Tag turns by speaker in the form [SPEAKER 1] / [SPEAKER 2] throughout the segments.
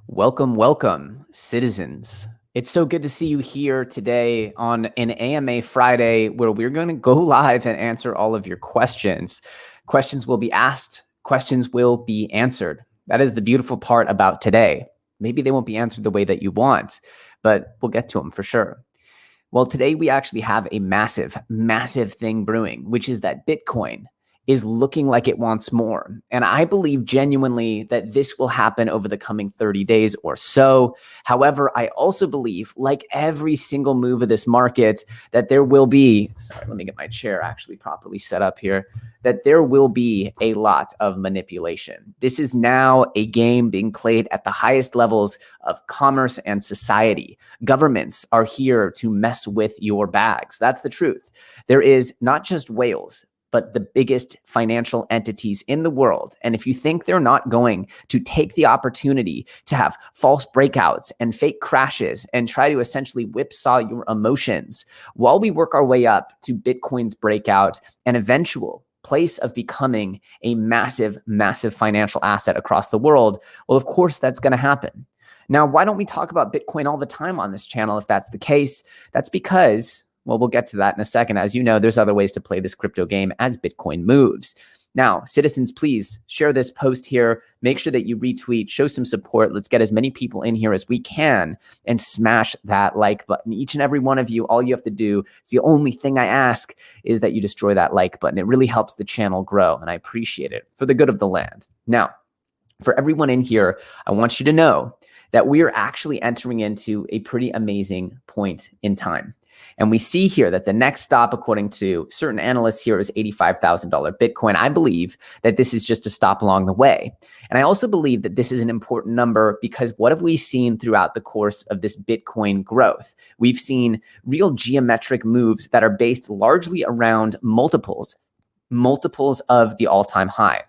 [SPEAKER 1] Welcome, welcome, citizens. It's so good to see you here today on an AMA Friday where we're going to go live and answer all of your questions. Questions will be asked, questions will be answered. That is the beautiful part about today. Maybe they won't be answered the way that you want, but we'll get to them for sure. Well, today we actually have a massive, massive thing brewing, which is that Bitcoin is looking like it wants more. And I believe genuinely that this will happen over the coming 30 days or so. However, I also believe, like every single move of this market, that there will be, sorry, let me get my chair actually properly set up here, that there will be a lot of manipulation. This is now a game being played at the highest levels of commerce and society. Governments are here to mess with your bags. That's the truth. There is not just whales, but the biggest financial entities in the world. And if you think they're not going to take the opportunity to have false breakouts and fake crashes and try to essentially whipsaw your emotions while we work our way up to Bitcoin's breakout and eventual place of becoming a massive, massive financial asset across the world, well, of course, that's going to happen. Now, why don't we talk about Bitcoin all the time on this channel if that's the case? That's because, well, we'll get to that in a second. As you know, there's other ways to play this crypto game as Bitcoin moves. Now, citizens, please share this post here. Make sure that you retweet, show some support. Let's get as many people in here as we can and smash that like button. Each and every one of you, all you have to do, it's the only thing I ask, is that you destroy that like button. It really helps the channel grow, and I appreciate it for the good of the land. Now, for everyone in here, I want you to know that we are actually entering into a pretty amazing point in time. And we see here that the next stop, according to certain analysts here, is $85,000 Bitcoin. I believe that this is just a stop along the way. And I also believe that this is an important number because what have we seen throughout the course of this Bitcoin growth? We've seen real geometric moves that are based largely around multiples of the all-time high.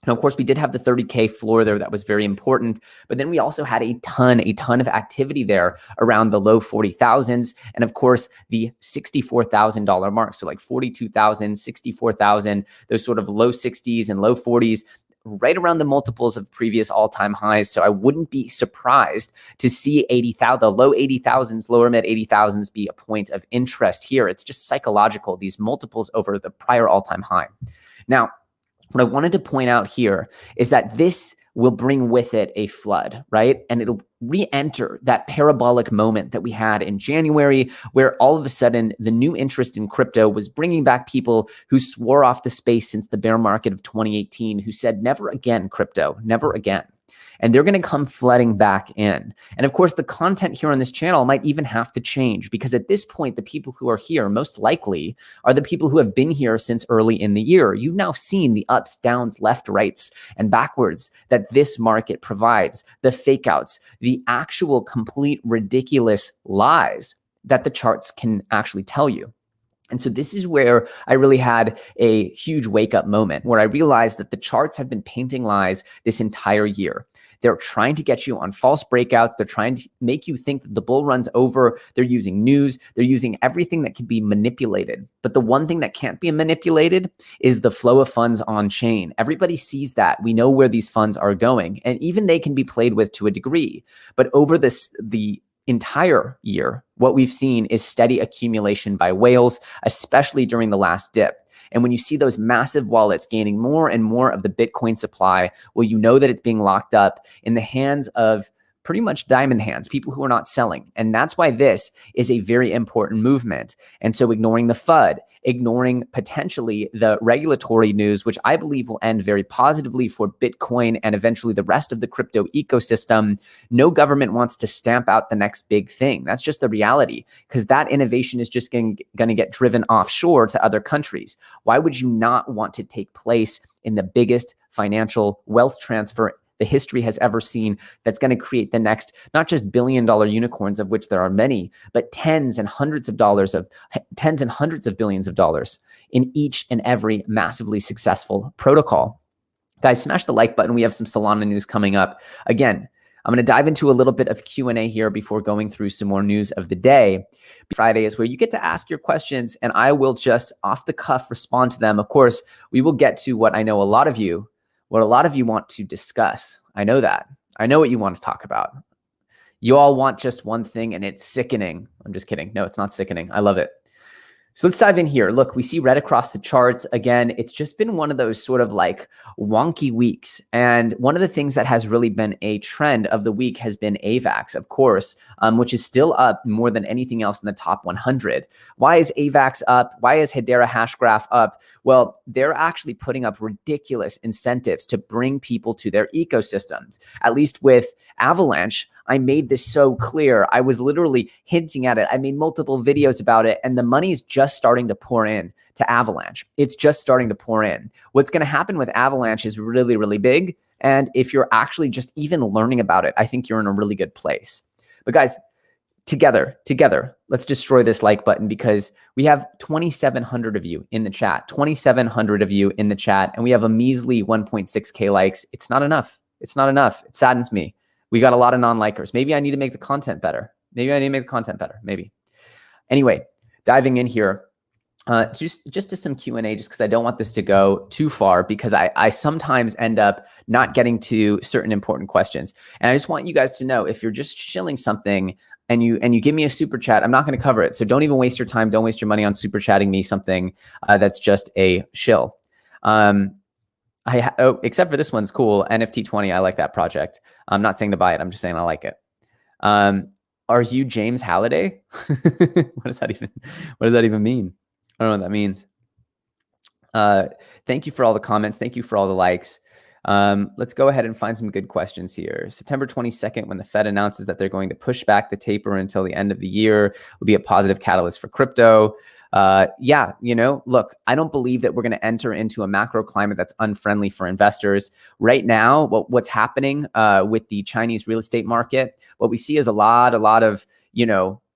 [SPEAKER 1] Now, of course, we did have the 30K floor there. That was very important. But then we also had a ton of activity there around the low 40,000s. And of course, the $64,000 mark. So like 42,000, 64,000, those sort of low 60s and low 40s, right around the multiples of previous all-time highs. So I wouldn't be surprised to see 80,000, the low 80,000s, lower mid 80,000s be a point of interest here. It's just psychological, these multiples over the prior all-time high. Now, what I wanted to point out here is that this will bring with it a flood, right? And it'll re-enter that parabolic moment that we had in January, where all of a sudden the new interest in crypto was bringing back people who swore off the space since the bear market of 2018, who said, never again, crypto, never again. And they're going to come flooding back in. And of course, the content here on this channel might even have to change because at this point, the people who are here most likely are the people who have been here since early in the year. You've now seen the ups, downs, left, rights, and backwards that this market provides, the fake outs, the actual complete ridiculous lies that the charts can actually tell you. And so this is where I really had a huge wake-up moment where I realized that the charts have been painting lies this entire year. They're trying to get you on false breakouts. They're trying to make you think that the bull run's over. They're using news. They're using everything that can be manipulated. But the one thing that can't be manipulated is the flow of funds on chain. Everybody sees that. We know where these funds are going. And even they can be played with to a degree. But over the entire year, what we've seen is steady accumulation by whales, especially during the last dip. And when you see those massive wallets gaining more and more of the Bitcoin supply, well, you know that it's being locked up in the hands of pretty much diamond hands, people who are not selling. And that's why this is a very important movement. And so ignoring the FUD, ignoring potentially the regulatory news, which I believe will end very positively for Bitcoin and eventually the rest of the crypto ecosystem, no government wants to stamp out the next big thing. That's just the reality, because that innovation is just going to get driven offshore to other countries. Why would you not want to take place in the biggest financial wealth transfer the history has ever seen, that's going to create the next, not just billion-dollar unicorns, of which there are many, but tens and hundreds of billions of dollars in each and every massively successful protocol. Guys, smash the like button. We have some Solana news coming up. Again, I'm going to dive into a little bit of Q&A here before going through some more news of the day. Friday is where you get to ask your questions, and I will just off the cuff respond to them. Of course, we will get to what I know a lot of you want to discuss. I know that. I know what you want to talk about. You all want just one thing and it's sickening. I'm just kidding. No, it's not sickening. I love it. So let's dive in here. Look, we see red across the charts. Again, it's just been one of those sort of like wonky weeks. And one of the things that has really been a trend of the week has been AVAX, of course, which is still up more than anything else in the top 100. Why is AVAX up? Why is Hedera Hashgraph up? Well, they're actually putting up ridiculous incentives to bring people to their ecosystems. At least with Avalanche, I made this so clear. I was literally hinting at it. I made multiple videos about it, and the money is just starting to pour in to Avalanche. It's just starting to pour in. What's going to happen with Avalanche is really, really big. And if you're actually just even learning about it, I think you're in a really good place. But guys, together, let's destroy this like button, because we have 2,700 of you in the chat, 2,700 of you in the chat, and we have a measly 1.6K likes. It's not enough. It's not enough. It saddens me. We got a lot of non-likers. Maybe I need to make the content better. Maybe. Anyway, diving in here, just to some Q&A, just because I don't want this to go too far, because I sometimes end up not getting to certain important questions. And I just want you guys to know, if you're just shilling something and you give me a super chat, I'm not going to cover it. So don't even waste your time. Don't waste your money on super chatting me something that's just a shill. Except for this one's cool. NFT 20. I like that project. I'm not saying to buy it. I'm just saying I like it. Are you James Halliday? What does that even mean? I don't know what that means. Thank you for all the comments. Thank you for all the likes. Let's go ahead and find some good questions here. September 22nd, when the Fed announces that they're going to push back the taper until the end of the year, will be a positive catalyst for crypto. Yeah, look, I don't believe that we're going to enter into a macro climate that's unfriendly for investors. Right now, what's happening with the Chinese real estate market, what we see is a lot of,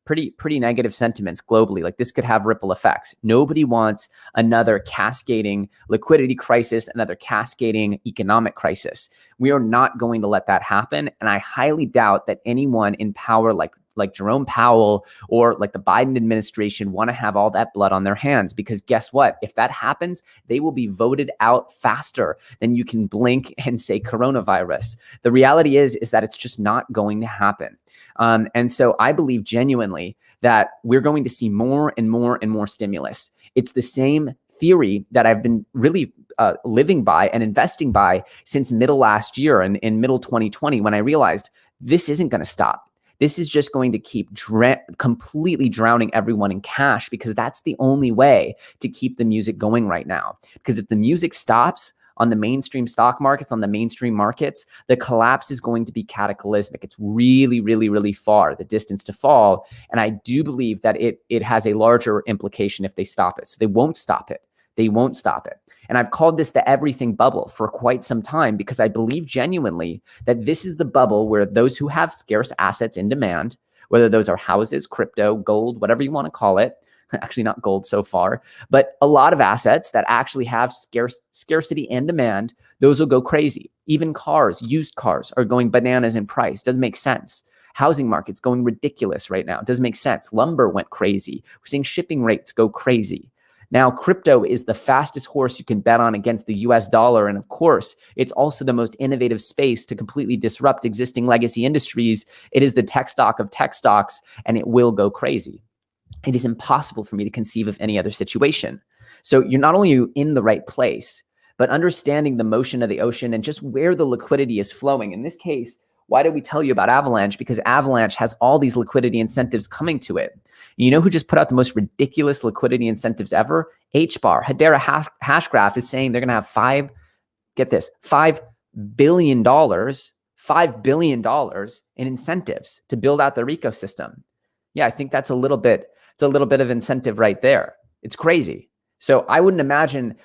[SPEAKER 1] pretty negative sentiments globally. Like, this could have ripple effects. Nobody wants another cascading liquidity crisis, another cascading economic crisis. We are not going to let that happen. And I highly doubt that anyone in power like Jerome Powell or like the Biden administration want to have all that blood on their hands, because guess what? If that happens, they will be voted out faster than you can blink and say coronavirus. The reality is that it's just not going to happen. And so I believe genuinely that we're going to see more and more stimulus. It's the same theory that I've been really living by and investing by since middle last year and in middle 2020, when I realized this isn't going to stop. This is just going to keep completely drowning everyone in cash, because that's the only way to keep the music going right now. Because if the music stops on the mainstream stock markets, on the mainstream markets, the collapse is going to be cataclysmic. It's really far, the distance to fall. And I do believe that it has a larger implication if they stop it. So they won't stop it. And I've called this the everything bubble for quite some time, because I believe genuinely that this is the bubble where those who have scarce assets in demand, whether those are houses, crypto, gold, whatever you want to call it, actually not gold so far, but a lot of assets that actually have scarcity and demand, those will go crazy. Even cars, used cars, are going bananas in price. Doesn't make sense. Housing market's going ridiculous right now. Doesn't make sense. Lumber went crazy. We're seeing shipping rates go crazy. Now, crypto is the fastest horse you can bet on against the US dollar. And of course, it's also the most innovative space to completely disrupt existing legacy industries. It is the tech stock of tech stocks, and it will go crazy. It is impossible for me to conceive of any other situation. So you're not only in the right place, but understanding the motion of the ocean and just where the liquidity is flowing. In this case, why did we tell you about Avalanche? Because Avalanche has all these liquidity incentives coming to it. You know who just put out the most ridiculous liquidity incentives ever? HBAR. Hedera Hashgraph is saying they're going to have $5 billion, $5 billion in incentives to build out their ecosystem. Yeah, I think that's a little bit of incentive right there. It's crazy. So I wouldn't imagine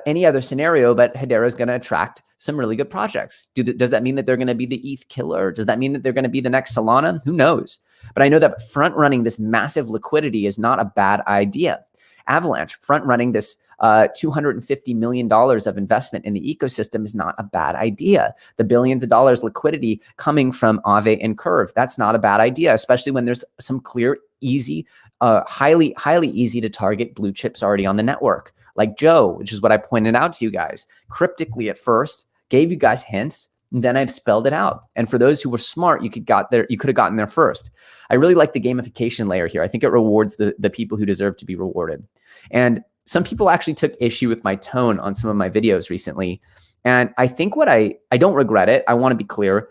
[SPEAKER 1] any other scenario, but Hedera is going to attract some really good projects. Does that mean that they're going to be the ETH killer? Does that mean that they're going to be the next Solana? Who knows? But I know that front running this massive liquidity is not a bad idea. Avalanche front running this $250 million of investment in the ecosystem is not a bad idea. The billions of dollars liquidity coming from Aave and Curve, that's not a bad idea, especially when there's some clear, easy, highly easy to target blue chips already on the network, like Joe, which is what I pointed out to you guys cryptically at first, gave you guys hints, And then I've spelled it out. And for those who were smart, you could have gotten there first. I really like the gamification layer here. I think it rewards the people who deserve to be rewarded. And some people actually took issue with my tone on some of my videos recently. And I think I don't regret it. I want to be clear.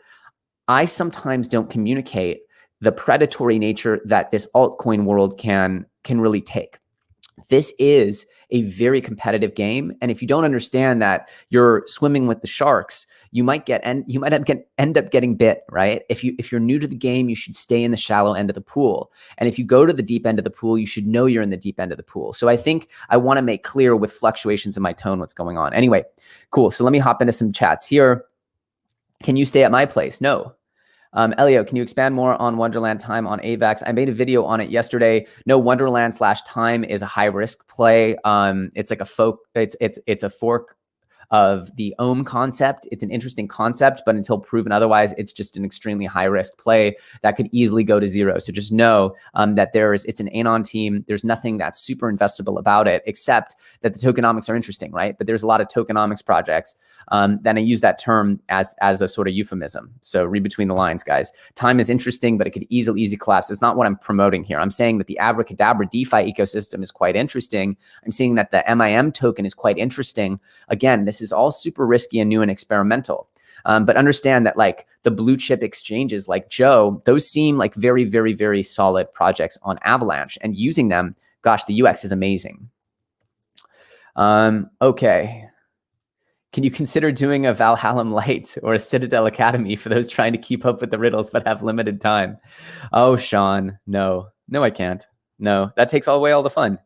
[SPEAKER 1] I sometimes don't communicate the predatory nature that this altcoin world can really take. This is a very competitive game, and if you don't understand that you're swimming with the sharks, you might end up getting bit, right? If you're new to the game, you should stay in the shallow end of the pool, and if you go to the deep end of the pool, you should know you're in the deep end of the pool. So I think I want to make clear with fluctuations in my tone what's going on. Anyway, cool. So let me hop into some chats here. Can you stay at my place? No. Elio, can you expand more on Wonderland time on AVAX? I made a video on it yesterday. No, Wonderland / time is a high risk play. It's like it's a fork of the ohm concept. It's an interesting concept, but until proven otherwise, it's just an extremely high risk play that could easily go to zero. So just know that it's an anon team. There's nothing that's super investable about it, except that the tokenomics are interesting, right? But there's a lot of tokenomics projects. Then I use that term as a sort of euphemism. So read between the lines, guys. Time is interesting, but it could easily collapse. It's not what I'm promoting here. I'm saying that the abracadabra DeFi ecosystem is quite interesting. I'm saying that the MIM token is quite interesting. Again, this is all super risky and new and experimental. But understand that like the blue chip exchanges like Joe, those seem like very, very, very solid projects on Avalanche, and using them, gosh, the UX is amazing. Okay. Can you consider doing a Valhalla Light or a Citadel Academy for those trying to keep up with the riddles but have limited time? Oh, Sean, no, I can't. No, that takes away all the fun.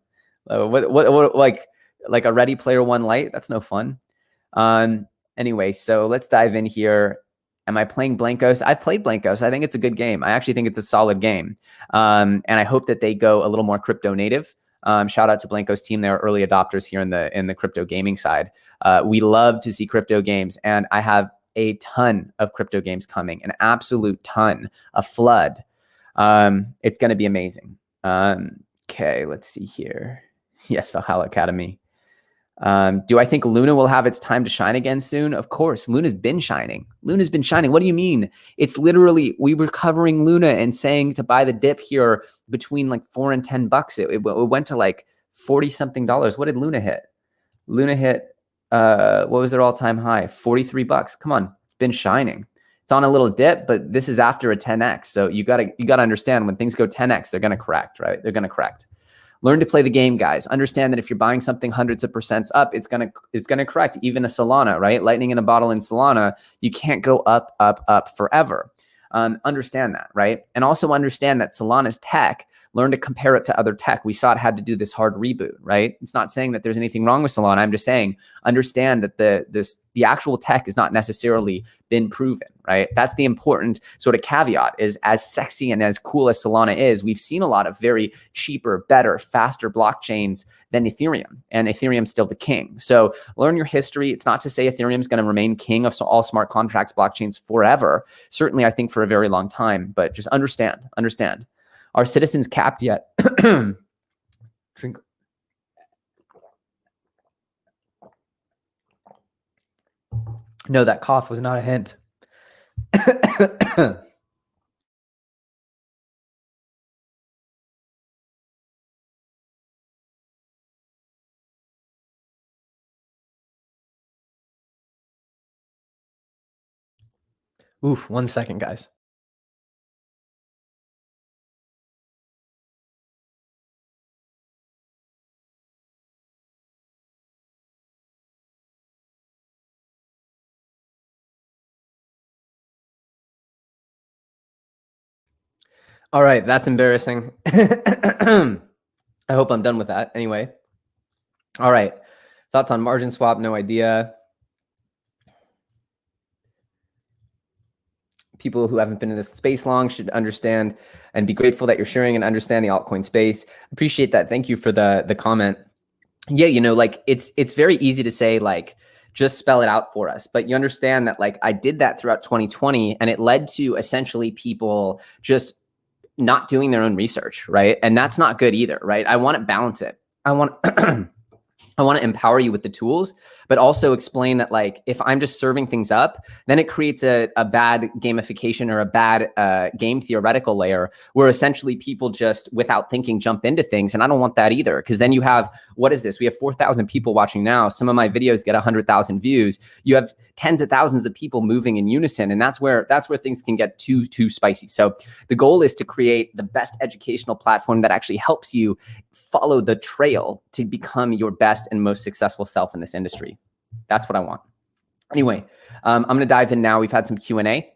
[SPEAKER 1] What like a Ready Player One Light? That's no fun. Anyway, so let's dive in here. Am I playing Blankos? I've played Blankos. I think it's a good game. I actually think it's a solid game. And I hope that they go a little more crypto native. Shout out to Blankos team. They're early adopters here in the crypto gaming side. We love to see crypto games, and I have a ton of crypto games coming, an absolute ton, a flood. It's going to be amazing. Okay, let's see here. Yes, Valhalla Academy. Do I think Luna will have its time to shine again soon? Of course. Luna's been shining. What do you mean? It's literally, we were covering Luna and saying to buy the dip here between like $4 and $10. It went to like 40 something dollars. What did Luna hit? Luna hit, what was their all-time high? $43. Come on. It's been shining. It's on a little dip, but this is after a 10x. So you gotta understand, when things go 10x, they're gonna correct, right? They're gonna correct. Learn to play the game, guys. Understand that if you're buying something hundreds of percents up, it's gonna correct. Even a Solana, right? Lightning in a bottle in Solana, you can't go up forever. Understand that, right? And also understand that Solana's tech, learn to compare it to other tech. We saw it had to do this hard reboot, right? It's not saying that there's anything wrong with Solana. I'm just saying, understand that the actual tech has not necessarily been proven, right? That's the important sort of caveat. Is as sexy and as cool as Solana is, we've seen a lot of very cheaper, better, faster blockchains than Ethereum, and Ethereum's still the king. So learn your history. It's not to say Ethereum's going to remain king of all smart contracts blockchains forever. Certainly, I think for a very long time, but just understand. Are citizens capped yet? Drink. No, that cough was not a hint. Oof, 1 second, guys. All right, that's embarrassing. I hope I'm done with that. Anyway. All right. Thoughts on margin swap? No idea. People who haven't been in this space long should understand and be grateful that you're sharing and understand the altcoin space. Appreciate that. Thank you for the comment. Yeah, like it's very easy to say, like, just spell it out for us. But you understand that, like, I did that throughout 2020, and it led to essentially people just not doing their own research, right? And that's not good either, right? I want to balance it. I want I want to empower you with the tools, but also explain that like, if I'm just serving things up, then it creates a bad gamification or a bad game theoretical layer where essentially people just without thinking jump into things. And I don't want that either. Cause then you have, what is this? We have 4,000 people watching now. Some of my videos get 100,000 views. You have tens of thousands of people moving in unison. And that's where things can get too spicy. So the goal is to create the best educational platform that actually helps you follow the trail to become your best and most successful self in this industry. That's what I want. Anyway, I'm going to dive in now. We've had some Q&A.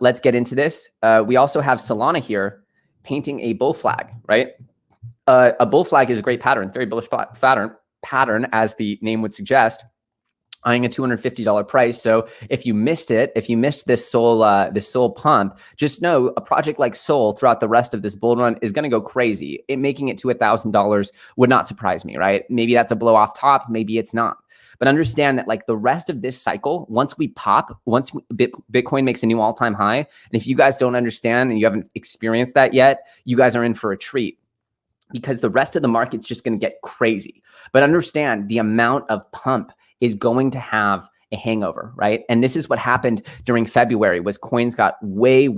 [SPEAKER 1] Let's get into this. We also have Solana here painting a bull flag, right? A bull flag is a great pattern, very bullish pattern, as the name would suggest, eyeing a $250 price. So if you missed it, if you missed this Sol pump, just know a project like Sol throughout the rest of this bull run is going to go crazy. Making it to $1,000 would not surprise me, right? Maybe that's a blow off top. Maybe it's not. But understand that like the rest of this cycle, once Bitcoin makes a new all-time high, and if you guys don't understand and you haven't experienced that yet, you guys are in for a treat, because the rest of the market's just going to get crazy. But understand the amount of pump is going to have a hangover, right? And this is what happened during February, was coins got way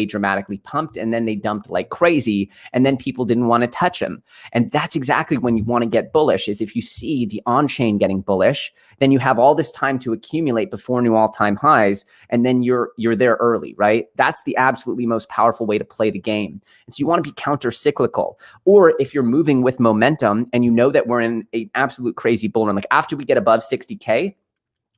[SPEAKER 1] dramatically pumped, and then they dumped like crazy, and then people didn't want to touch them. And that's exactly when you want to get bullish, is if you see the on-chain getting bullish, then you have all this time to accumulate before new all-time highs, and then you're there early, right? That's the absolutely most powerful way to play the game. And so you want to be counter-cyclical. Or if you're moving with momentum and you know that we're in an absolute crazy bull run, like after we get above 60K,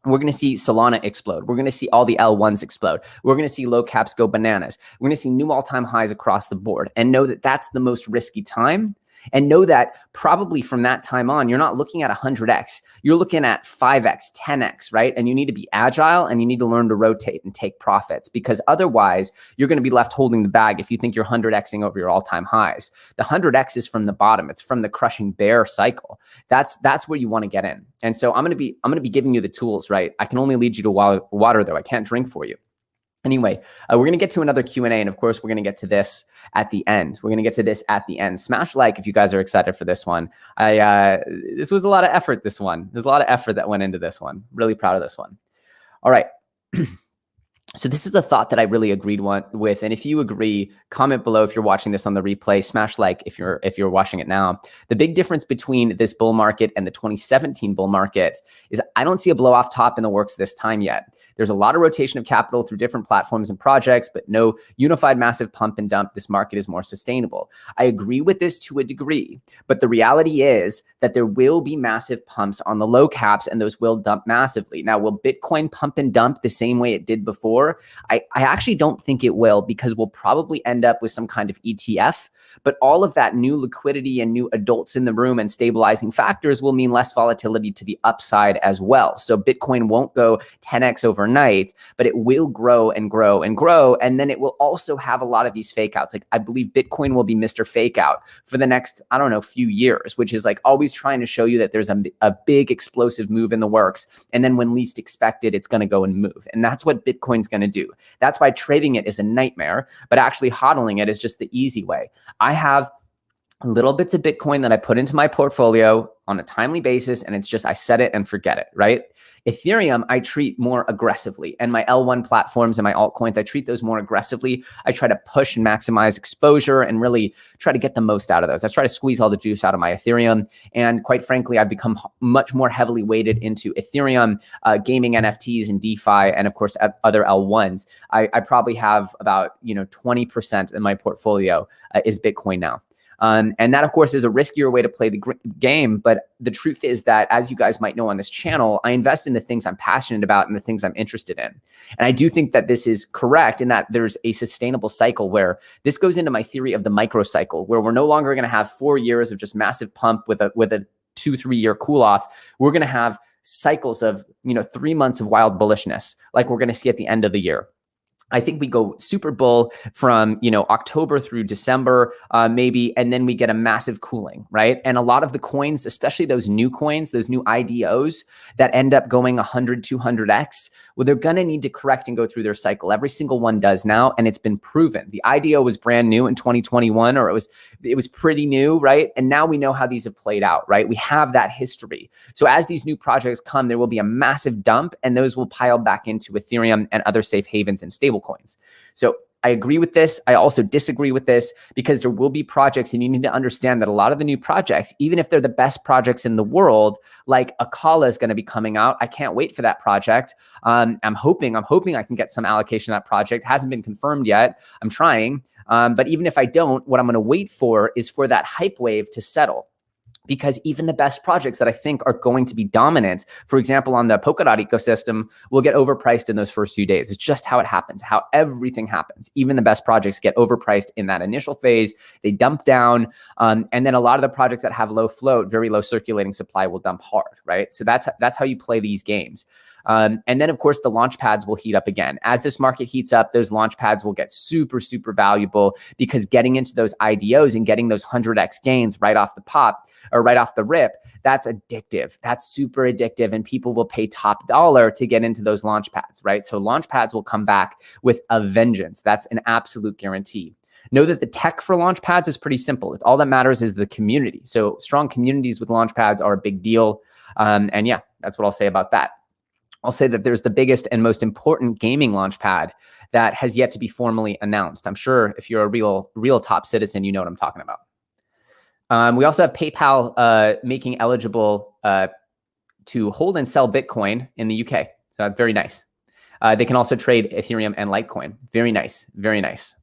[SPEAKER 1] we're going to see Solana explode. We're going to see all the L1s explode. We're going to see low caps go bananas. We're going to see new all-time highs across the board, and know that that's the most risky time. And know that probably from that time on, you're not looking at 100x. You're looking at 5x, 10x, right? And you need to be agile, and you need to learn to rotate and take profits, because otherwise you're going to be left holding the bag if you think you're 100xing over your all-time highs. The 100x is from the bottom. It's from the crushing bear cycle. That's where you want to get in. And so I'm going to be giving you the tools, right? I can only lead you to water though. I can't drink for you. Anyway, we're going to get to another Q&A, and of course, we're going to get to this at the end. Smash like if you guys are excited for this one. This was a lot of effort, this one. There's a lot of effort that went into this one. Really proud of this one. All right. So this is a thought that I really agreed with. And if you agree, comment below if you're watching this on the replay, smash like if you're watching it now. The big difference between this bull market and the 2017 bull market is I don't see a blow off top in the works this time yet. There's a lot of rotation of capital through different platforms and projects, but no unified massive pump and dump. This market is more sustainable. I agree with this to a degree, but the reality is that there will be massive pumps on the low caps, and those will dump massively. Now, will Bitcoin pump and dump the same way it did before? I actually don't think it will, because we'll probably end up with some kind of ETF, but all of that new liquidity and new adults in the room and stabilizing factors will mean less volatility to the upside as well. So Bitcoin won't go 10x overnight, but it will grow and grow and grow. And then it will also have a lot of these fake outs. Like I believe Bitcoin will be Mr. Fake Out for the next, I don't know, few years, which is like always trying to show you that there's a big explosive move in the works. And then when least expected, it's going to go and move. And that's what Bitcoin's going to do. That's why trading it is a nightmare, but actually hodling it is just the easy way. I have little bits of Bitcoin that I put into my portfolio on a timely basis, and it's just I set it and forget it, right? Ethereum, I treat more aggressively, and my L1 platforms and my altcoins, I treat those more aggressively. I try to push and maximize exposure and really try to get the most out of those. I try to squeeze all the juice out of my Ethereum, and quite frankly, I've become much more heavily weighted into Ethereum, gaming NFTs and DeFi, and of course, other L1s. I probably have about 20% in my portfolio is Bitcoin now. And that, of course, is a riskier way to play the game. But the truth is that, as you guys might know on this channel, I invest in the things I'm passionate about and the things I'm interested in. And I do think that this is correct in that there's a sustainable cycle where this goes into my theory of the microcycle, where we're no longer going to have 4 years of just massive pump with a 2-3 year cool off. We're going to have cycles of 3 months of wild bullishness, like we're going to see at the end of the year. I think we go super bull from, October through December, maybe, and then we get a massive cooling, right? And a lot of the coins, especially those new coins, those new IDOs that end up going 100, 200x, well, they're going to need to correct and go through their cycle. Every single one does now, and it's been proven. The IDO was brand new in 2021, or it was pretty new, right? And now we know how these have played out, right? We have that history. So as these new projects come, there will be a massive dump, and those will pile back into Ethereum and other safe havens and stable coins. So I agree with this. I also disagree with this because there will be projects, and you need to understand that a lot of the new projects, even if they're the best projects in the world, like Akala is going to be coming out. I can't wait for that project. I'm hoping I can get some allocation of that project. Hasn't been confirmed yet. I'm trying. But even if I don't, what I'm going to wait for is for that hype wave to settle. Because even the best projects that I think are going to be dominant, for example, on the Polkadot ecosystem, will get overpriced in those first few days. It's just how it happens, how everything happens. Even the best projects get overpriced in that initial phase. They dump down. And then a lot of the projects that have low float, very low circulating supply will dump hard, right? So that's how you play these games. And then, of course, the launch pads will heat up again. As this market heats up, those launch pads will get super, super valuable because getting into those IDOs and getting those 100x gains right off the pop or right off the rip, that's addictive. That's super addictive. And people will pay top dollar to get into those launch pads, right? So launch pads will come back with a vengeance. That's an absolute guarantee. Know that the tech for launch pads is pretty simple. It's all that matters is the community. So strong communities with launch pads are a big deal. And yeah, that's what I'll say about that. I'll say that there's the biggest and most important gaming launchpad that has yet to be formally announced. I'm sure if you're a real top citizen, you know what I'm talking about. We also have PayPal making eligible to hold and sell Bitcoin in the UK. So that's very nice. They can also trade Ethereum and Litecoin. Very nice, very nice.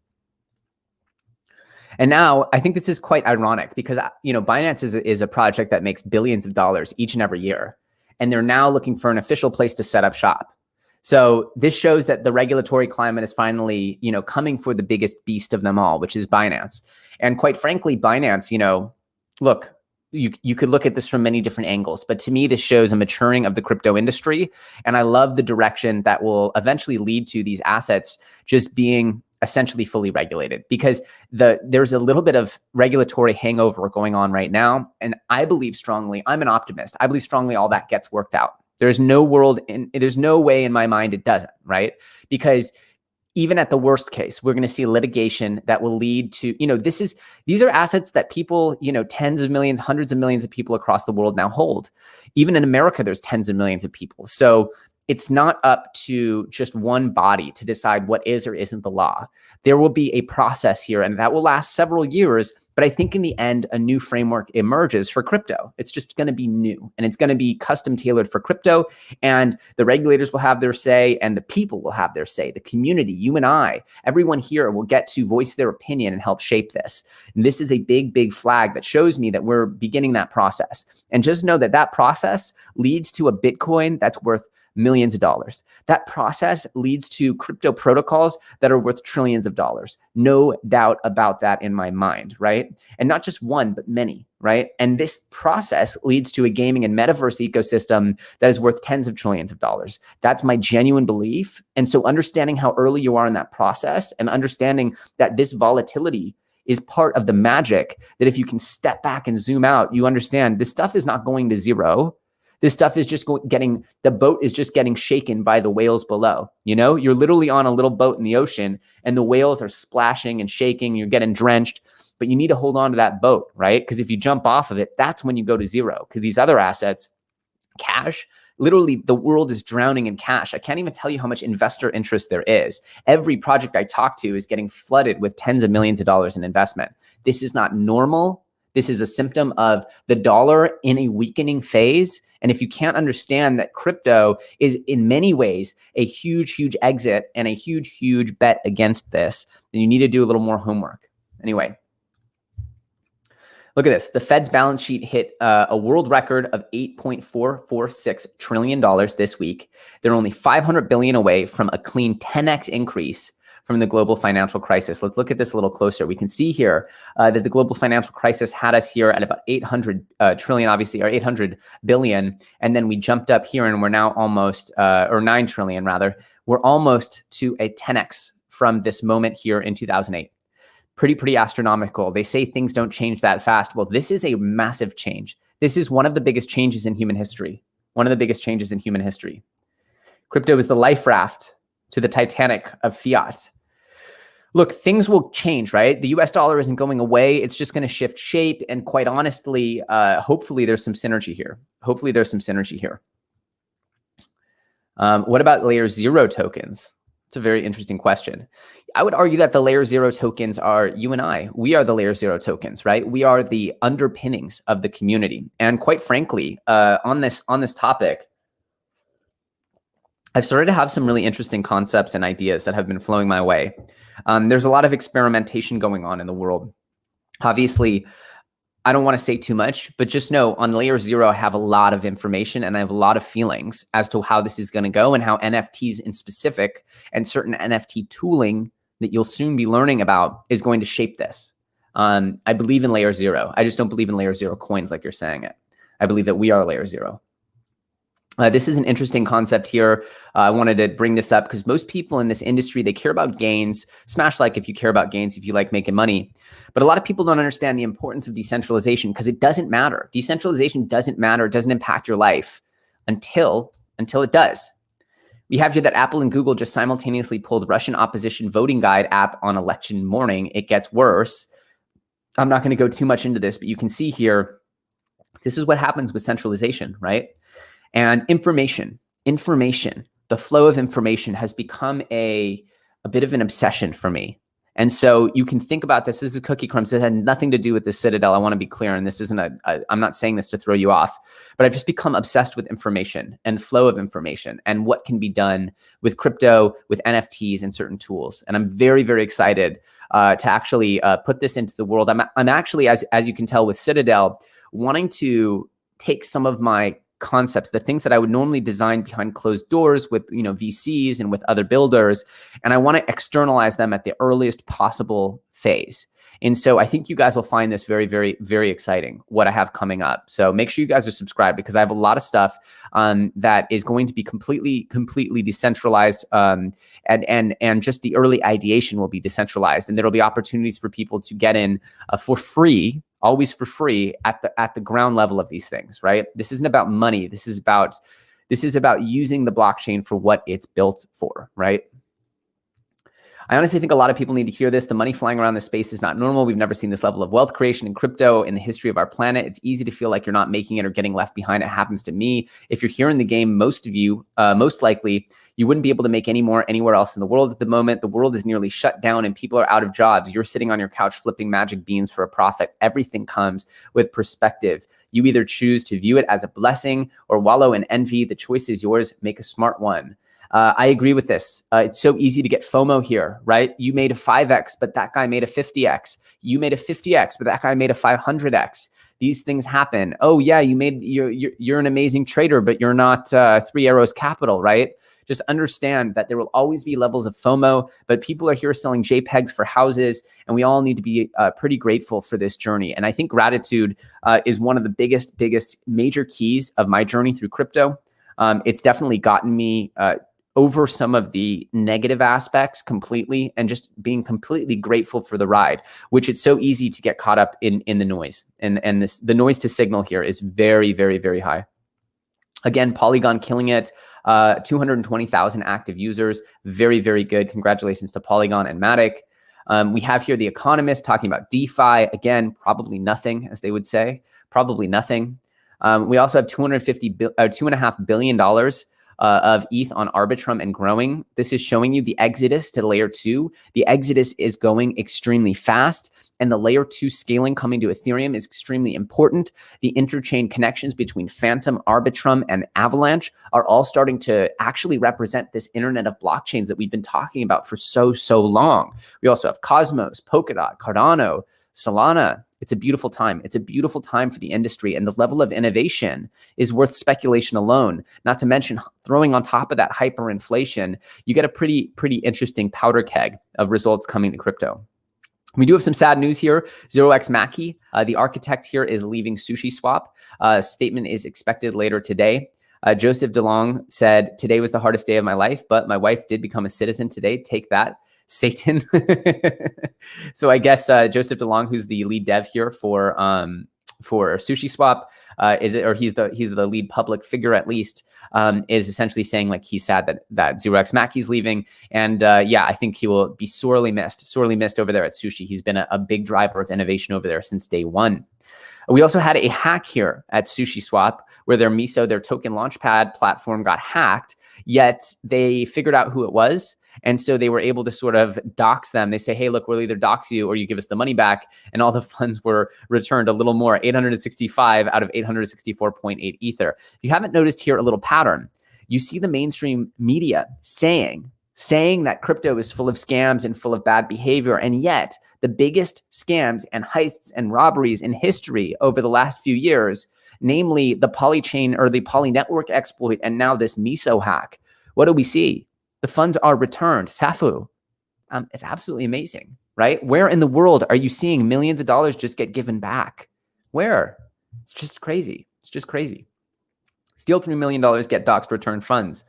[SPEAKER 1] And now I think this is quite ironic because Binance is a project that makes billions of dollars each and every year. And they're now looking for an official place to set up shop. So this shows that the regulatory climate is finally, coming for the biggest beast of them all, which is Binance. And quite frankly, Binance, look, you could look at this from many different angles, but to me, this shows a maturing of the crypto industry. And I love the direction that will eventually lead to these assets just being essentially fully regulated, because there's a little bit of regulatory hangover going on right now. And I believe strongly, I'm an optimist. I believe strongly all that gets worked out. There's no way in my mind it doesn't, right? Because even at the worst case, we're going to see litigation that will lead to, these are assets that people, tens of millions, hundreds of millions of people across the world now hold. Even in America, there's tens of millions of people. So it's not up to just one body to decide what is or isn't the law. There will be a process here, and that will last several years. But I think in the end, a new framework emerges for crypto. It's just going to be new, and it's going to be custom tailored for crypto. And the regulators will have their say, and the people will have their say. The community, you and I, everyone here will get to voice their opinion and help shape this. And this is a big, big flag that shows me that we're beginning that process. And just know that that process leads to a Bitcoin that's worth millions of dollars. That process leads to crypto protocols that are worth trillions of dollars. No doubt about that in my mind, right? And not just one, but many, right? And this process leads to a gaming and metaverse ecosystem that is worth tens of trillions of dollars. That's my genuine belief. And so understanding how early you are in that process and understanding that this volatility is part of the magic, that if you can step back and zoom out, you understand this stuff is not going to zero. This stuff is just the boat is just getting shaken by the whales below. You're literally on a little boat in the ocean and the whales are splashing and shaking. You're getting drenched, but you need to hold on to that boat, right? Because if you jump off of it, that's when you go to zero. Because these other assets, cash, literally the world is drowning in cash. I can't even tell you how much investor interest there is. Every project I talk to is getting flooded with tens of millions of dollars in investment. This is not normal. This is a symptom of the dollar in a weakening phase. And if you can't understand that crypto is in many ways a huge, huge exit and a huge, huge bet against this, then you need to do a little more homework. Anyway, look at this. The Fed's balance sheet hit a world record of $8.446 trillion this week. They're only $500 billion away from a clean 10x increase from the global financial crisis. Let's look at this a little closer. We can see here that the global financial crisis had us here at about 800 trillion, obviously, or 800 billion. And then we jumped up here and we're now almost, or 9 trillion rather. We're almost to a 10x from this moment here in 2008. Pretty astronomical. They say things don't change that fast. Well, this is a massive change. This is one of the biggest changes in human history. One of the biggest changes in human history. Crypto is the life raft to the Titanic of fiat. Look, things will change, right? The US dollar isn't going away. It's just going to shift shape. And quite honestly, hopefully there's some synergy here. Hopefully there's some synergy here. What about layer 0 tokens? It's a very interesting question. I would argue that the layer 0 tokens are you and I. We are the layer 0 tokens, right? We are the underpinnings of the community. And quite frankly, on this topic, I've started to have some really interesting concepts and ideas that have been flowing my way. There's a lot of experimentation going on in the world. Obviously, I don't want to say too much, but just know on layer 0, I have a lot of information and I have a lot of feelings as to how this is going to go and how NFTs in specific and certain NFT tooling that you'll soon be learning about is going to shape this. I believe in layer 0. I just don't believe in layer 0 coins like you're saying it. I believe that we are layer 0. This is an interesting concept here. I wanted to bring this up because most people in this industry, they care about gains. Smash like if you care about gains, if you like making money. But a lot of people don't understand the importance of decentralization because it doesn't matter. Decentralization doesn't matter. It doesn't impact your life until it does. We have here that Apple and Google just simultaneously pulled Russian opposition voting guide app on election morning. It gets worse. I'm not going to go too much into this, but you can see here, this is what happens with centralization, right? And information, the flow of information has become a bit of an obsession for me. And so you can think about this. This is Cookie Crumbs. It had nothing to do with the Citadel. I want to be clear. And this isn't I'm not saying this to throw you off, but I've just become obsessed with information and flow of information and what can be done with crypto, with NFTs and certain tools. And I'm very, very excited to actually put this into the world. I'm actually, as you can tell with Citadel, wanting to take some of my concepts, the things that I would normally design behind closed doors with, VCs and with other builders, and I want to externalize them at the earliest possible phase. And so I think you guys will find this very, very, very exciting, what I have coming up. So make sure you guys are subscribed because I have a lot of stuff that is going to be completely decentralized, and just the early ideation will be decentralized, and there will be opportunities for people to get in for free, always for free at the ground level of these things, right? This isn't about money. This is about using the blockchain for what it's built for, right? I honestly think a lot of people need to hear this. The money flying around this space is not normal. We've never seen this level of wealth creation in crypto in the history of our planet. It's easy to feel like you're not making it or getting left behind. It happens to me. If you're here in the game, most of you, most likely, you wouldn't be able to make any more anywhere else in the world at the moment. The world is nearly shut down and people are out of jobs. You're sitting on your couch flipping magic beans for a profit. Everything comes with perspective. You either choose to view it as a blessing or wallow in envy. The choice is yours. Make a smart one. I agree with this. It's so easy to get FOMO here, right? You made a 5x, but that guy made a 50x. You made a 50x, but that guy made a 500x. These things happen. Oh yeah, you're an amazing trader, but you're not Three Arrows Capital, right? Just understand that there will always be levels of FOMO, but people are here selling JPEGs for houses, and we all need to be pretty grateful for this journey. And I think gratitude is one of the biggest major keys of my journey through crypto. It's definitely gotten me over some of the negative aspects completely and just being completely grateful for the ride, which it's so easy to get caught up in the noise. And the noise to signal here is very, very, very high. Again, Polygon killing it, 220,000 active users. Very, very good. Congratulations to Polygon and Matic. We have here The Economist talking about DeFi. Again, probably nothing, as they would say, probably nothing. We also have $2.5 billion of ETH on Arbitrum and growing. This is showing you the exodus to layer 2. The exodus is going extremely fast, and the layer 2 scaling coming to Ethereum is extremely important. The interchain connections between Phantom, Arbitrum, and Avalanche are all starting to actually represent this internet of blockchains that we've been talking about for so long. We also have Cosmos, Polkadot, Cardano, Solana. It's a beautiful time. It's a beautiful time for the industry, and the level of innovation is worth speculation alone. Not to mention throwing on top of that hyperinflation, you get a pretty interesting powder keg of results coming to crypto. We do have some sad news here. 0x Mackie, the architect here, is leaving SushiSwap. Statement is expected later today. Joseph DeLong said, today was the hardest day of my life, but my wife did become a citizen today. Take that, Satan. So I guess Joseph DeLong, who's the lead dev here for SushiSwap, he's the lead public figure at least, is essentially saying like he's sad that 0x Mackey's leaving, and yeah, I think he will be sorely missed over there at Sushi. He's been a big driver of innovation over there since day one. We also had a hack here at SushiSwap where their MISO, their token launchpad platform, got hacked, yet they figured out who it was. And so they were able to sort of dox them. They say, hey, look, we'll either dox you or you give us the money back. And all the funds were returned, a little more, 865 out of 864.8 Ether. If you haven't noticed here a little pattern, you see the mainstream media saying that crypto is full of scams and full of bad behavior. And yet the biggest scams and heists and robberies in history over the last few years, namely the polychain or the poly network exploit, and now this MISO hack, what do we see? The funds are returned. Safu. It's absolutely amazing, right? Where in the world are you seeing millions of dollars just get given back? Where? It's just crazy. It's just crazy. Steal $3 million, get doxed, return funds.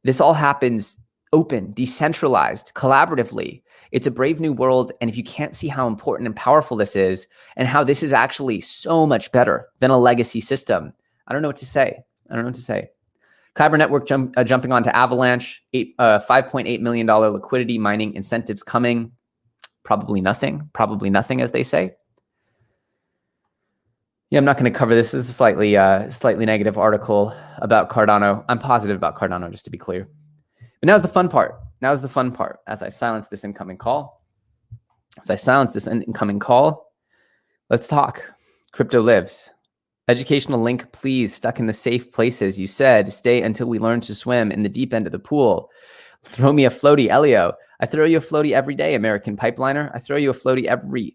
[SPEAKER 1] This all happens open, decentralized, collaboratively. It's a brave new world. And if you can't see how important and powerful this is and how this is actually so much better than a legacy system, I don't know what to say. Kyber Network jumping onto Avalanche, $5.8 million liquidity mining incentives coming. Probably nothing, as they say. Yeah, I'm not going to cover this. This is a slightly negative article about Cardano. I'm positive about Cardano, just to be clear. But now's the fun part. As I silence this incoming call. Let's talk. Crypto lives. Educational link, please. Stuck in the safe places. You said, stay until we learn to swim in the deep end of the pool. Throw me a floaty, Elio. I throw you a floaty every day, American Pipeliner. I throw you a floaty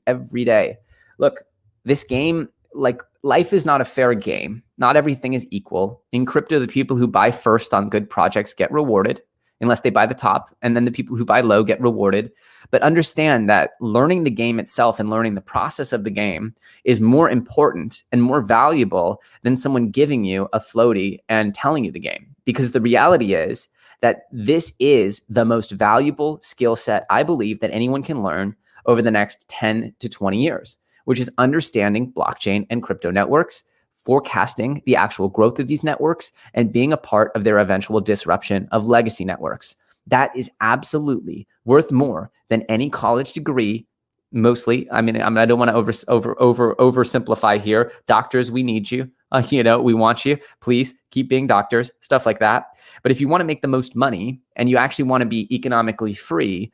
[SPEAKER 1] every day. Look, this game, like, life is not a fair game. Not everything is equal. In crypto, the people who buy first on good projects get rewarded, unless they buy the top, and then the people who buy low get rewarded. But understand that learning the game itself and learning the process of the game is more important and more valuable than someone giving you a floaty and telling you the game. Because the reality is that this is the most valuable skill set, I believe, that anyone can learn over the next 10 to 20 years, which is understanding blockchain and crypto networks, forecasting the actual growth of these networks, and being a part of their eventual disruption of legacy networks. That is absolutely worth more than any college degree. Mostly, I don't want to oversimplify here. Doctors, we need you. We want you. Please keep being doctors, stuff like that. But if you want to make the most money and you actually want to be economically free,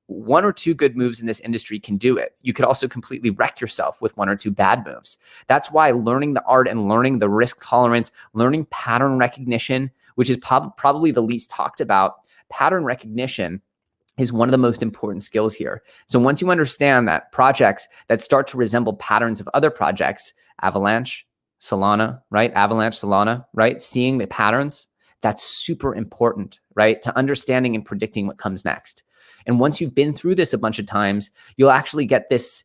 [SPEAKER 1] one or two good moves in this industry can do it. You could also completely wreck yourself with one or two bad moves. That's why learning the art and learning the risk tolerance, learning pattern recognition, which is probably the least talked about, pattern recognition is one of the most important skills here. So once you understand that projects that start to resemble patterns of other projects, Avalanche, Solana, right? Seeing the patterns, that's super important, right? To understanding and predicting what comes next. And once you've been through this a bunch of times, you'll actually get this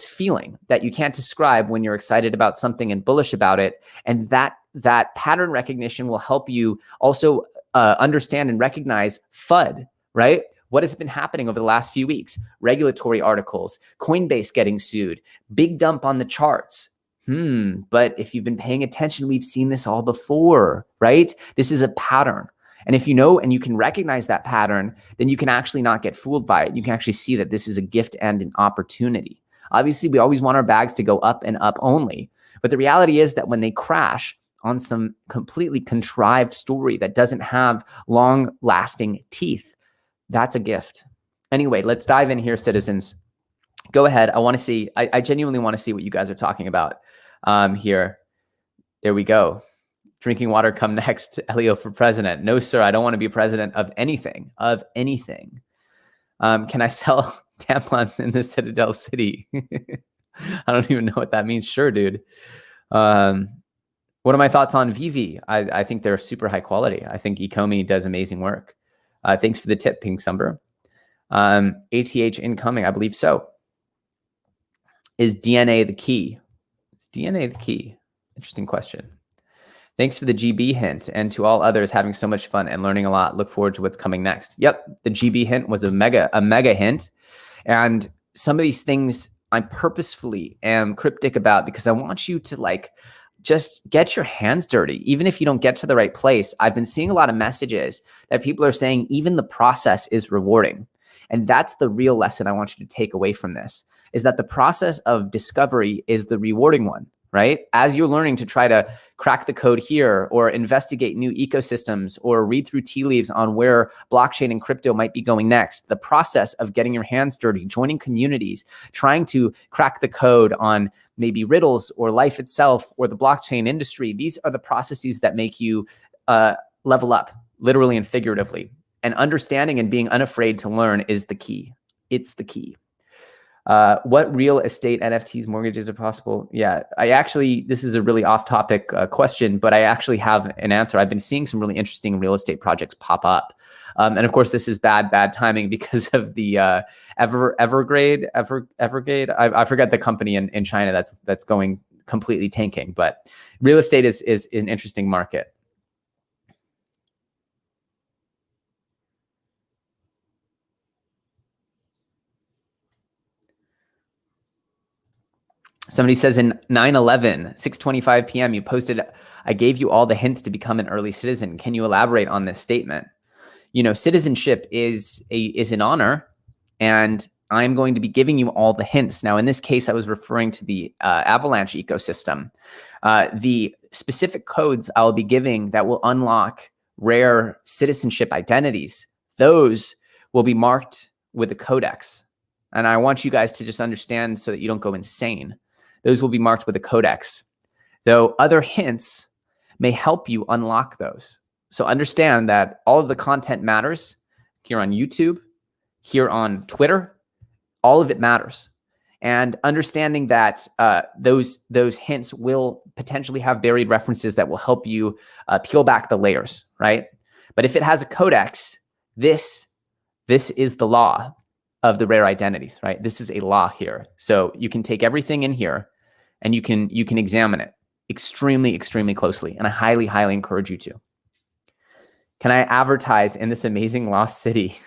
[SPEAKER 1] feeling that you can't describe when you're excited about something and bullish about it. And that pattern recognition will help you also understand and recognize FUD, right? What has been happening over the last few weeks? Regulatory articles, Coinbase getting sued, big dump on the charts. But if you've been paying attention, we've seen this all before, right? This is a pattern. And if you know and you can recognize that pattern, then you can actually not get fooled by it. You can actually see that this is a gift and an opportunity. Obviously, we always want our bags to go up and up only. But the reality is that when they crash on some completely contrived story that doesn't have long-lasting teeth, that's a gift. Anyway, let's dive in here, citizens. Go ahead. I want to see. I genuinely want to see what you guys are talking about here. There we go. Drinking water come next. Elio for president. No, sir. I don't want to be president of anything. Can I sell tampons in the Citadel city? I don't even know what that means. Sure, dude. What are my thoughts on VV? I think they're super high quality. I think Ecomi does amazing work. Thanks for the tip, Pink Sumber. ATH incoming, I believe so. Is DNA the key? Is DNA the key? Interesting question. Thanks for the GB hint, and to all others having so much fun and learning a lot. Look forward to what's coming next. Yep, the GB hint was a mega hint. And some of these things I purposefully am cryptic about because I want you to like just get your hands dirty. Even if you don't get to the right place, I've been seeing a lot of messages that people are saying even the process is rewarding. And that's the real lesson I want you to take away from this, is that the process of discovery is the rewarding one, right? As you're learning to try to crack the code here or investigate new ecosystems or read through tea leaves on where blockchain and crypto might be going next, the process of getting your hands dirty, joining communities, trying to crack the code on maybe riddles or life itself or the blockchain industry, these are the processes that make you level up, literally and figuratively. And understanding and being unafraid to learn is the key. It's the key. What real estate NFTs mortgages are possible? Yeah, this is a really off-topic question, but I actually have an answer. I've been seeing some really interesting real estate projects pop up. And of course, this is bad timing because of the Evergrade. I forget the company in China that's going completely tanking, but real estate is an interesting market. Somebody says in 9/11, 6:25 p.m., you posted, I gave you all the hints to become an early citizen. Can you elaborate on this statement? You know, citizenship is an honor, and I'm going to be giving you all the hints. Now, in this case, I was referring to the Avalanche ecosystem. The specific codes I'll be giving that will unlock rare citizenship identities, those will be marked with a codex. And I want you guys to just understand so that you don't go insane. Those will be marked with a codex, though other hints may help you unlock those. So understand that all of the content matters here on YouTube, here on Twitter, all of it matters. And understanding that those hints will potentially have buried references that will help you peel back the layers, right? But if it has a codex, this is the law of the rare identities, right? This is a law here. So you can take everything in here and you can examine it extremely, extremely closely. And I highly, highly encourage you to. Can I advertise in this amazing lost city?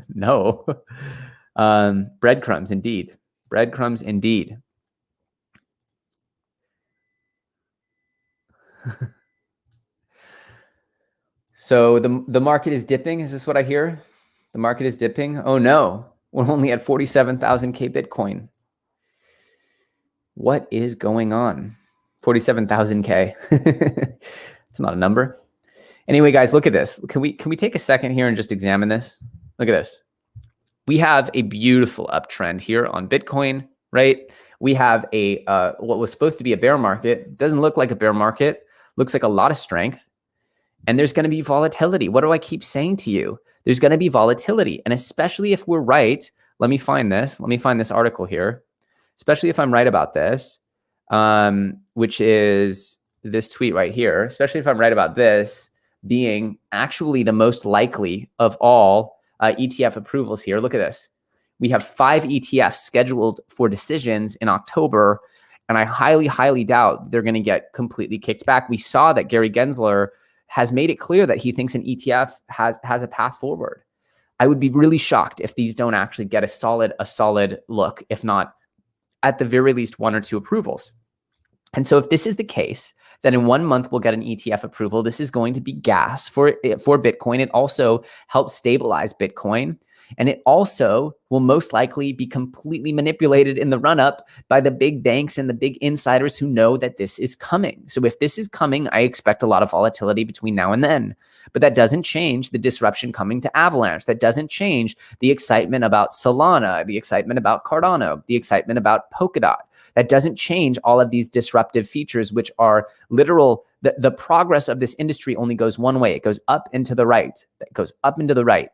[SPEAKER 1] No. Breadcrumbs, indeed. Breadcrumbs, indeed. So the market is dipping. Is this what I hear? The market is dipping. Oh no, we're only at 47,000K Bitcoin. What is going on? 47,000K. It's not a number. Anyway, guys, look at this. Can we take a second here and just examine this? Look at this. We have a beautiful uptrend here on Bitcoin, right? We have a what was supposed to be a bear market. Doesn't look like a bear market. Looks like a lot of strength. And there's going to be volatility. What do I keep saying to you? There's going to be volatility. And especially if we're right, let me find this article here. Especially if I'm right about this, which is this tweet right here, especially if I'm right about this being actually the most likely of all ETF approvals here. Look at this. We have 5 ETFs scheduled for decisions in October, and I highly, highly doubt they're going to get completely kicked back. We saw that Gary Gensler has made it clear that he thinks an ETF has a path forward. I would be really shocked if these don't actually get a solid look, if not at the very least 1 or 2 approvals. And so if this is the case, then in 1 month we'll get an ETF approval. This is going to be gas for Bitcoin. It also helps stabilize Bitcoin. And it also will most likely be completely manipulated in the run-up by the big banks and the big insiders who know that this is coming. So if this is coming, I expect a lot of volatility between now and then. But that doesn't change the disruption coming to Avalanche. That doesn't change the excitement about Solana, the excitement about Cardano, the excitement about Polkadot. That doesn't change all of these disruptive features, which are literal. The progress of this industry only goes one way. It goes up and to the right. It goes up and to the right.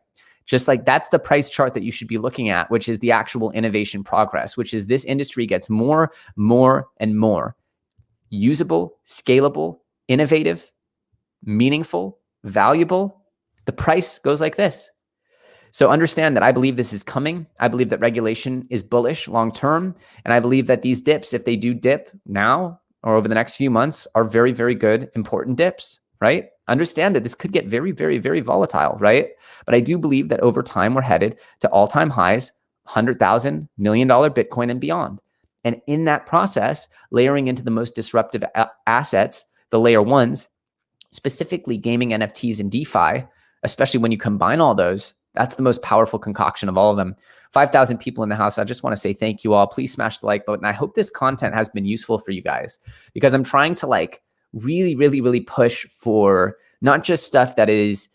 [SPEAKER 1] Just like that's the price chart that you should be looking at, which is the actual innovation progress, which is this industry gets more, and more usable, scalable, innovative, meaningful, valuable. The price goes like this. So understand that I believe this is coming. I believe that regulation is bullish long term. And I believe that these dips, if they do dip now, or over the next few months are very, very good, important dips, right? Understand that this could get very, very, very volatile, right? But I do believe that over time, we're headed to all-time highs, $100,000 million Bitcoin and beyond. And in that process, layering into the most disruptive assets, the layer ones, specifically gaming, NFTs, and DeFi, especially when you combine all those, that's the most powerful concoction of all of them. 5,000 people in the house. I just want to say thank you all. Please smash the like button. I hope this content has been useful for you guys, because I'm trying to like really, really, really push for not just stuff that is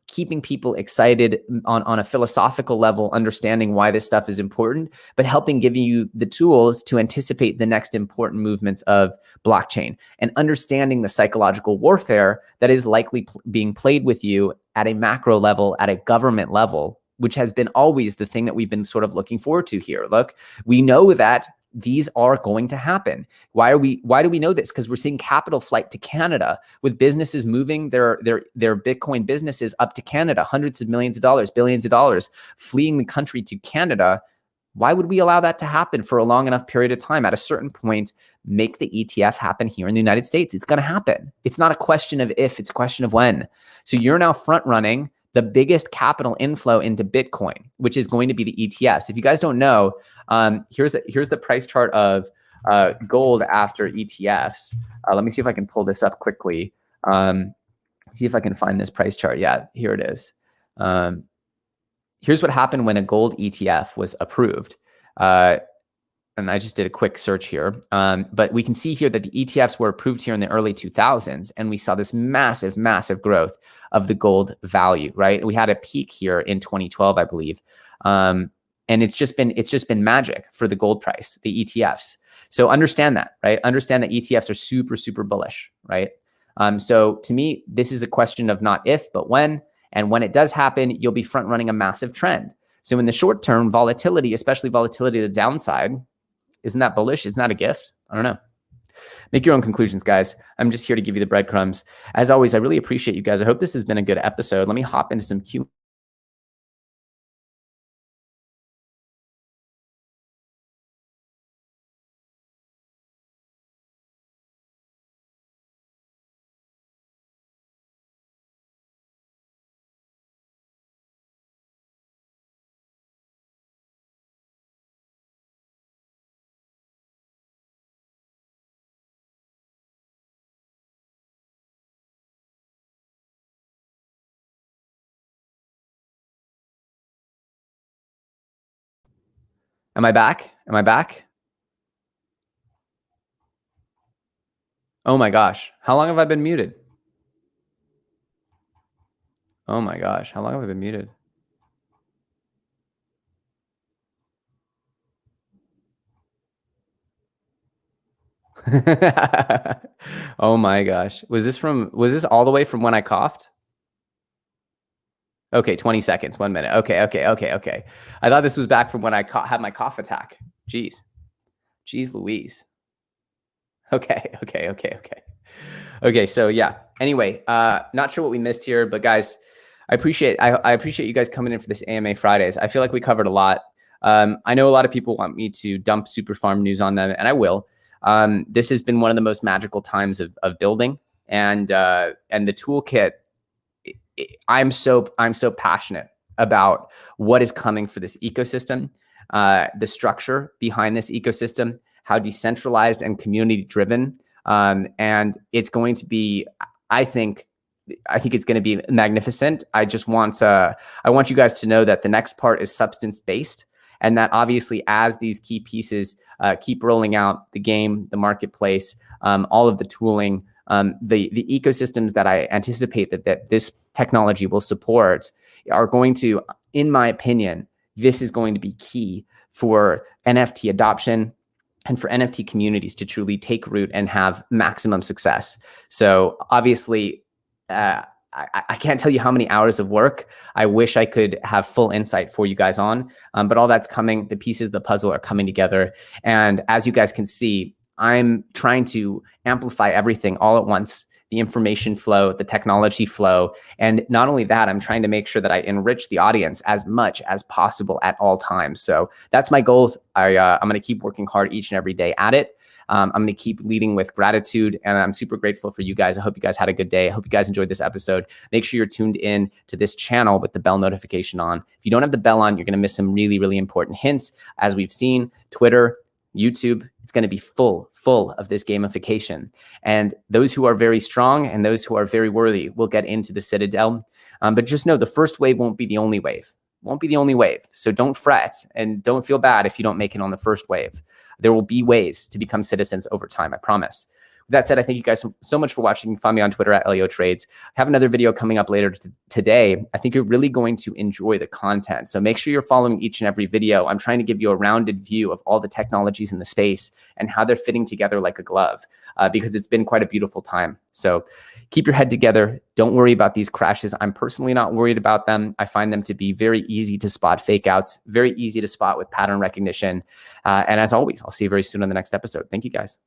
[SPEAKER 1] keeping people excited on a philosophical level, understanding why this stuff is important, but helping giving you the tools to anticipate the next important movements of blockchain and understanding the psychological warfare that is likely being played with you at a macro level, at a government level, which has been always the thing that we've been sort of looking forward to here. Look, we know that these are going to happen. Why do we know this? Because we're seeing capital flight to Canada, with businesses moving their Bitcoin businesses up to Canada, hundreds of millions of dollars, billions of dollars, fleeing the country to Canada. Why would we allow that to happen for a long enough period of time? At a certain point, make the ETF happen here in the United States. It's going to happen. It's not a question of if, it's a question of when. So you're now front running the biggest capital inflow into Bitcoin, which is going to be the ETFs. If you guys don't know, here's the price chart of gold after ETFs. Let me see if I can pull this up quickly. See if I can find this price chart. Yeah, here it is. Here's what happened when a gold ETF was approved. And I just did a quick search here. But we can see here that the ETFs were approved here in the early 2000s, and we saw this massive, massive growth of the gold value, right? We had a peak here in 2012, I believe. And it's just been magic for the gold price, the ETFs. So understand that, right? Understand that ETFs are super, super bullish, right? So to me, this is a question of not if, but when. And when it does happen, you'll be front running a massive trend. So in the short term, volatility, especially volatility to the downside, isn't that bullish? Isn't that a gift? I don't know. Make your own conclusions, guys. I'm just here to give you the breadcrumbs. As always, I really appreciate you guys. I hope this has been a good episode. Let me hop into some Q. Am I back? Am I back? Oh my gosh. How long have I been muted? Oh my gosh. How long have I been muted? Oh my gosh. Was this all the way from when I coughed? Okay, 20 seconds, 1 minute. Okay. I thought this was back from when I had my cough attack. Jeez Louise. Okay. So yeah. Anyway, not sure what we missed here, but guys, I appreciate you guys coming in for this AMA Fridays. I feel like we covered a lot. I know a lot of people want me to dump super farm news on them, and I will. This has been one of the most magical times of building, and the toolkit. I'm so passionate about what is coming for this ecosystem, the structure behind this ecosystem, how decentralized and community driven, and it's going to be. I think it's going to be magnificent. I want you guys to know that the next part is substance based, and that obviously as these key pieces keep rolling out, the game, the marketplace, all of the tooling, the ecosystems that I anticipate that this technology will support are going to, in my opinion, this is going to be key for NFT adoption and for NFT communities to truly take root and have maximum success. So obviously, I can't tell you how many hours of work I wish I could have full insight for you guys on, but all that's coming. The pieces of the puzzle are coming together. And as you guys can see, I'm trying to amplify everything all at once the information flow, the technology flow. And not only that, I'm trying to make sure that I enrich the audience as much as possible at all times. So that's my goals. I'm going to keep working hard each and every day at it. I'm going to keep leading with gratitude, and I'm super grateful for you guys. I hope you guys had a good day. I hope you guys enjoyed this episode. Make sure you're tuned in to this channel with the bell notification on. If you don't have the bell on, you're going to miss some really, really important hints. As we've seen, Twitter, YouTube, it's going to be full of this gamification. And those who are very strong and those who are very worthy will get into the Citadel. But just know the first wave won't be the only wave. Won't be the only wave. So don't fret and don't feel bad if you don't make it on the first wave. There will be ways to become citizens over time, I promise. With that said, I thank you guys so much for watching. You can find me on Twitter at Leo Trades. I have another video coming up later today. I think you're really going to enjoy the content. So make sure you're following each and every video. I'm trying to give you a rounded view of all the technologies in the space and how they're fitting together like a glove, because it's been quite a beautiful time. So keep your head together. Don't worry about these crashes. I'm personally not worried about them. I find them to be very easy to spot fake outs, very easy to spot with pattern recognition. And as always, I'll see you very soon on the next episode. Thank you guys.